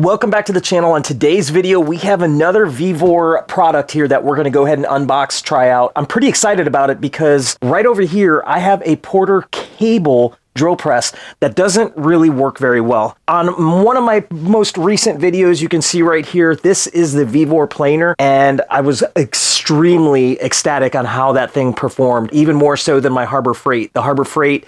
Welcome back to the channel. On today's video, we have another Vevor product here that we're going to go ahead and unbox, try out. I'm pretty excited about it because right over here, I have a Porter cable drill press that doesn't really work very well. On one of my most recent videos, you can see right here, this is the Vevor planer, and I was extremely ecstatic on how that thing performed, even more so than my Harbor Freight. The Harbor Freight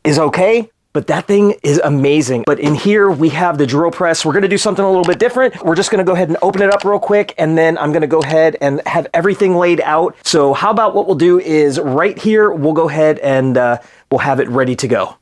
is okay, but that thing is amazing. But in here, we have the drill press. We're gonna do something a little bit different. We're just gonna go ahead and open it up real quick, and then I'm gonna go ahead and have everything laid out. So how about what we'll do is right here, we'll go ahead and we'll have it ready to go.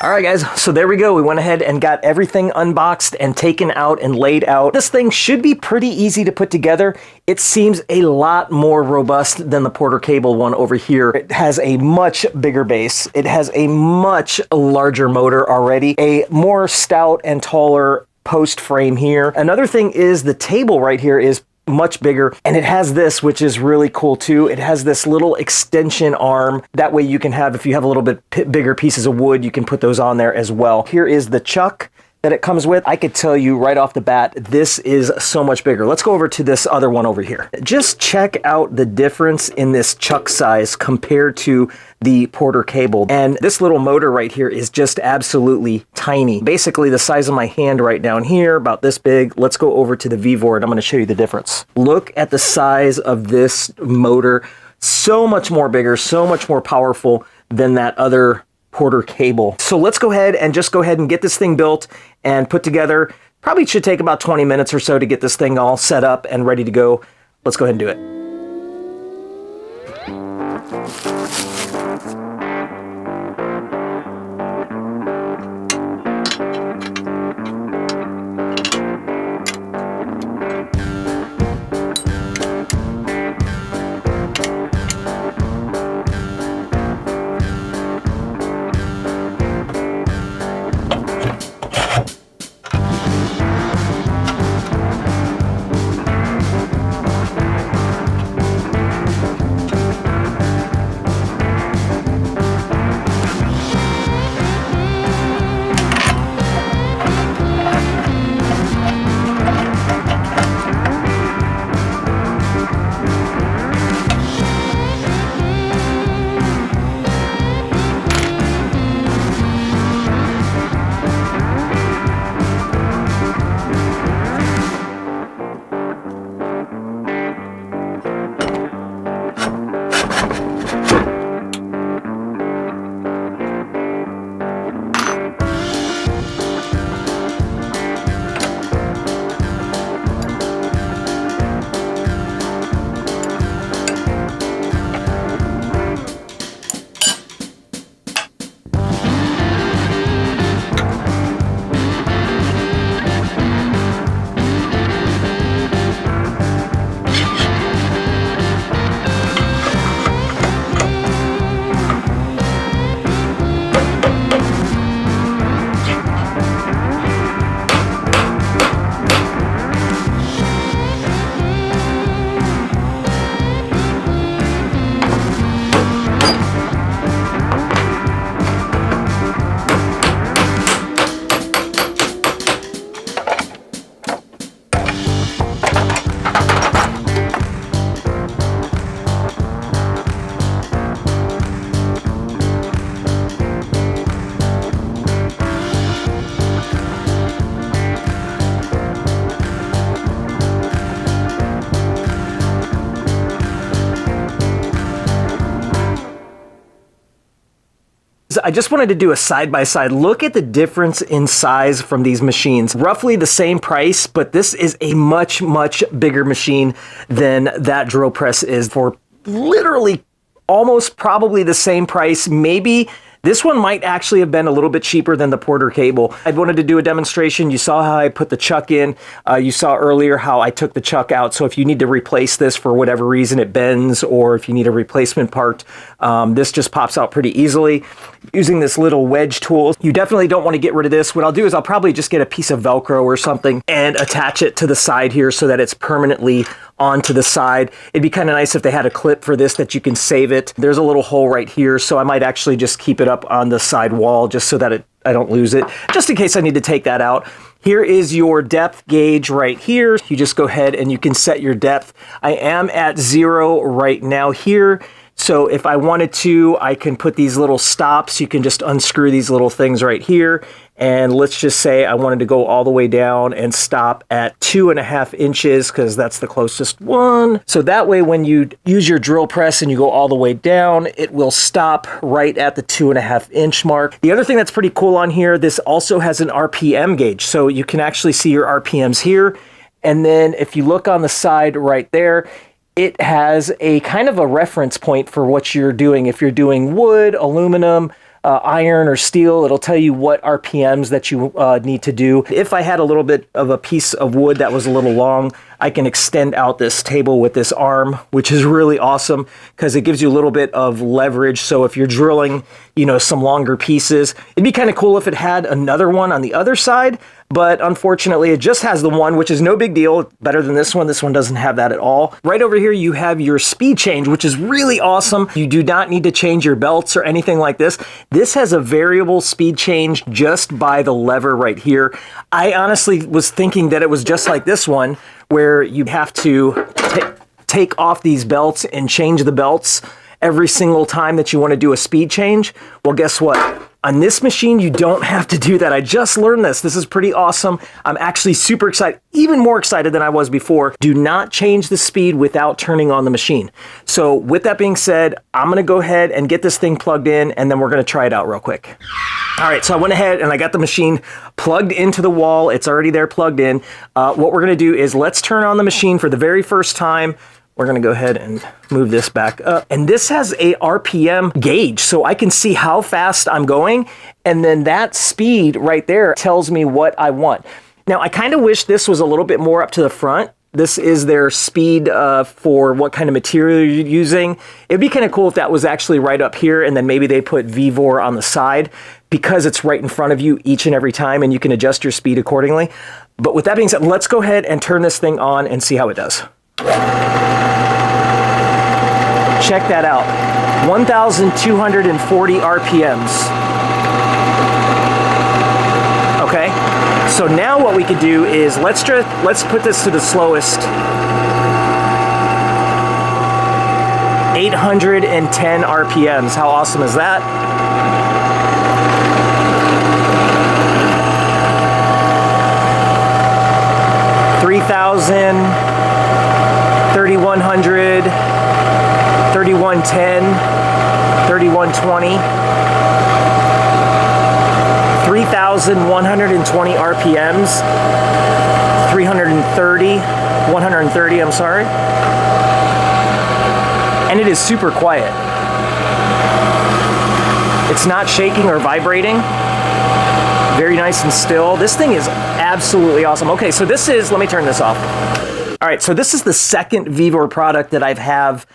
All right, guys, so there we go. We went ahead and got everything unboxed and taken out and laid out. This thing should be pretty easy to put together. It seems a lot more robust than the Porter cable one over here. It has a much bigger base. It has a much larger motor already, a more stout and taller post frame here. Another thing is the table right here is much bigger, and it has this, which is really cool too. It has this little extension arm. That way you can have, if you have a little bit bigger pieces of wood, you can put those on there as well. Here is the chuck that it comes with. I could tell you right off the bat, this is so much bigger. Let's go over to this other one over here. Just check out the difference in this chuck size compared to the Porter cable. And this little motor right here is just absolutely tiny. Basically the size of my hand right down here, about this big. Let's go over to the Vevor and I'm gonna show you the difference. Look at the size of this motor. So much more bigger, so much more powerful than that other Porter cable. So let's go ahead and get this thing built and put together. Probably should take about 20 minutes or so to get this thing all set up and ready to go. Let's go ahead and do it. I just wanted to do a side-by-side. Look at the difference in size from these machines. Roughly the same price, but this is a much, much bigger machine than that drill press is, for literally almost probably the same price. Maybe this one might actually have been a little bit cheaper than the Porter cable. I wanted to do a demonstration. You saw how I put the chuck in. You saw earlier how I took the chuck out. So if you need to replace this for whatever reason, it bends, or if you need a replacement part, this just pops out pretty easily. Using this little wedge tool, you definitely don't want to get rid of this. What I'll do is I'll probably just get a piece of Velcro or something and attach it to the side here so that it's permanently onto the side. It'd be kind of nice if they had a clip for this that you can save it. There's a little hole right here, so I might actually just keep it up on the side wall just so that I don't lose it, just in case I need to take that out. Here is your depth gauge right here. You just go ahead and you can set your depth. I am at 0 right now here. So if I wanted to, I can put these little stops. You can just unscrew these little things right here. And let's just say I wanted to go all the way down and stop at 2.5 inches because that's the closest one. So that way when you use your drill press and you go all the way down, it will stop right at the 2.5 inch mark. The other thing that's pretty cool on here, this also has an RPM gauge. So you can actually see your RPMs here. And then if you look on the side right there, it has a kind of a reference point for what you're doing. If you're doing wood, aluminum, iron, or steel, it'll tell you what RPMs that you need to do. If I had a little bit of a piece of wood that was a little long, I can extend out this table with this arm, which is really awesome because it gives you a little bit of leverage. So if you're drilling, you know, some longer pieces, it'd be kind of cool if it had another one on the other side, but unfortunately it just has the one, which is no big deal. Better than this one. This one doesn't have that at all. Right over here, you have your speed change, which is really awesome. You do not need to change your belts or anything like this. This has a variable speed change just by the lever right here. I honestly was thinking that it was just like this one, where you have to take off these belts and change the belts every single time that you want to do a speed change. Well, guess what? On this machine, you don't have to do that. I just learned this. This is pretty awesome. I'm actually super excited, even more excited than I was before. Do not change the speed without turning on the machine. So with that being said, I'm going to go ahead and get this thing plugged in, and then we're going to try it out real quick. All right, so I went ahead and I got the machine plugged into the wall. It's already there plugged in. What we're going to do is let's turn on the machine for the very first time. We're going to go ahead and move this back up. And this has a RPM gauge, so I can see how fast I'm going. And then that speed right there tells me what I want. Now, I kind of wish this was a little bit more up to the front. This is their speed for what kind of material you're using. It'd be kind of cool if that was actually right up here, and then maybe they put Vevor on the side because it's right in front of you each and every time, and you can adjust your speed accordingly. But with that being said, let's go ahead and turn this thing on and see how it does. Check that out, 1,240 RPMs. Okay, so now what we could do is let's put this to the slowest. 810 RPMs. How awesome is that? $3,000, 3,100, 3,110, 3,120, 3,120 RPMs, 130, I'm sorry. And it is super quiet. It's not shaking or vibrating. Very nice and still. This thing is absolutely awesome. Okay, so this is, let me turn this off. All right, so this is the second Vevor product that I have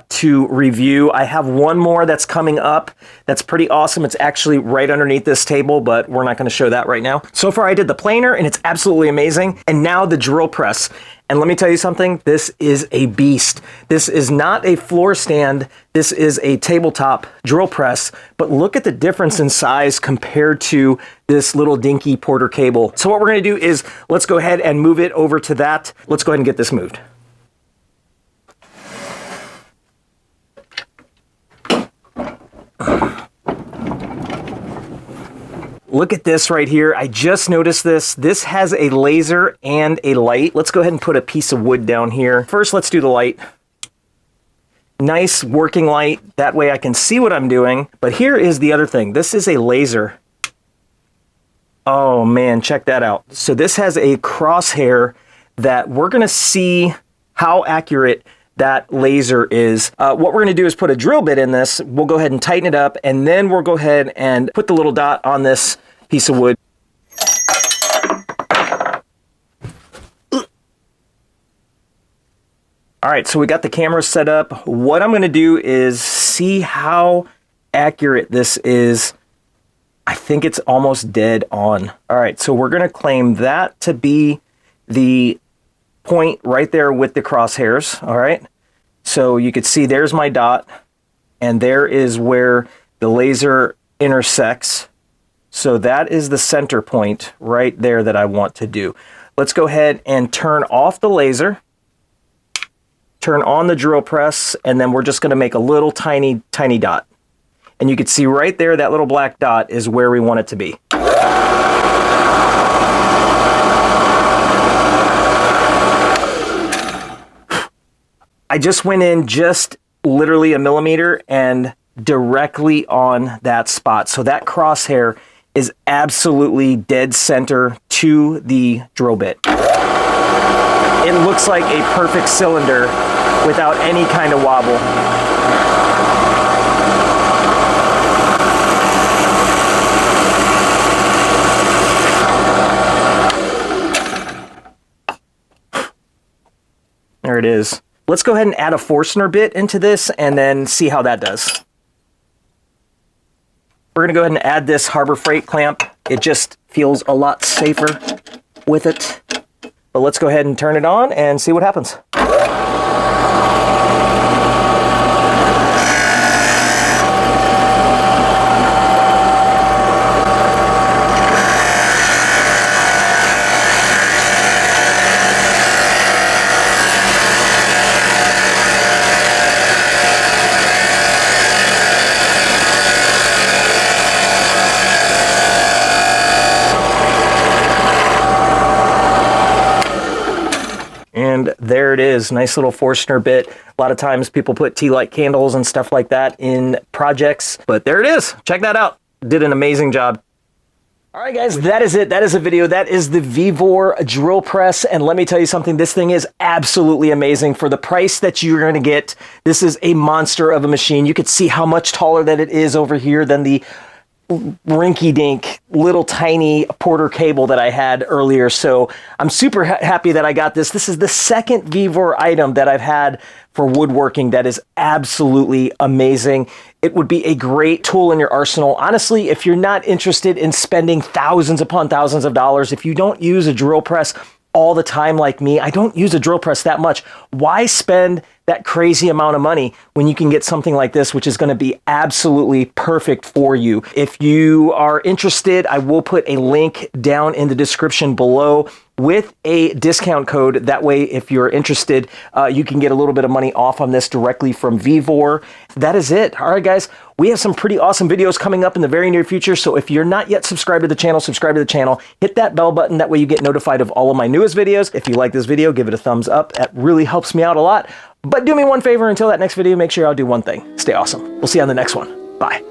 to review. I have one more that's coming up that's pretty awesome. It's actually right underneath this table, but we're not going to show that right now. So far I did the planer and it's absolutely amazing. And now the drill press. And let me tell you something, this is a beast. This is not a floor stand. This is a tabletop drill press, but look at the difference in size compared to this little dinky Porter cable. So what we're going to do is let's go ahead and move it over to that. Let's go ahead and get this moved. Look at this right here. I just noticed this. This has a laser and a light. Let's go ahead and put a piece of wood down here. First, let's do the light. Nice working light. That way I can see what I'm doing. But here is the other thing. This is a laser. Oh man, check that out. So this has a crosshair that we're gonna see how accurate that laser is. What we're going to do is put a drill bit in this. We'll go ahead and tighten it up, and then we'll go ahead and put the little dot on this piece of wood. All right, so we got the camera set up. What I'm going to do is see how accurate this is. I think it's almost dead on. All right, so we're going to claim that to be the point right there with the crosshairs. All right, so you could see there's my dot, and there is where the laser intersects. So that is the center point right there that I want to do. Let's go ahead and turn off the laser, turn on the drill press, and then we're just going to make a little tiny dot. And you can see right there, that little black dot is where we want it to be. I just went in just literally a millimeter and directly on that spot. So that crosshair is absolutely dead center to the drill bit. It looks like a perfect cylinder without any kind of wobble. There it is. Let's go ahead and add a Forstner bit into this and then see how that does. We're gonna go ahead and add this Harbor Freight clamp. It just feels a lot safer with it. But let's go ahead and turn it on and see what happens. And there it is, nice little Forstner bit. A lot of times people put tea light candles and stuff like that in projects, but there it is. Check that out. Did an amazing job. All right, guys, that is it. That is a video. That is the Vevor drill press. And let me tell you something, this thing is absolutely amazing. For the price that you're going to get, this is a monster of a machine. You could see how much taller that it is over here than the rinky-dink little tiny Porter cable that I had earlier. So I'm super happy that I got this. This is the second Vevor item that I've had for woodworking that is absolutely amazing. It would be a great tool in your arsenal. Honestly, if you're not interested in spending thousands upon thousands of dollars, if you don't use a drill press all the time like me, I don't use a drill press that much. Why spend that crazy amount of money when you can get something like this, which is going to be absolutely perfect for you? If you are interested, I will put a link down in the description below with a discount code. That way, if you're interested, you can get a little bit of money off on this directly from Vevor. That is it. All right, guys, we have some pretty awesome videos coming up in the very near future. So if you're not yet subscribed to the channel, subscribe to the channel, hit that bell button. That way you get notified of all of my newest videos. If you like this video, give it a thumbs up. That really helps me out a lot. But do me one favor, until that next video, make sure y'all do one thing. Stay awesome. We'll see you on the next one. Bye.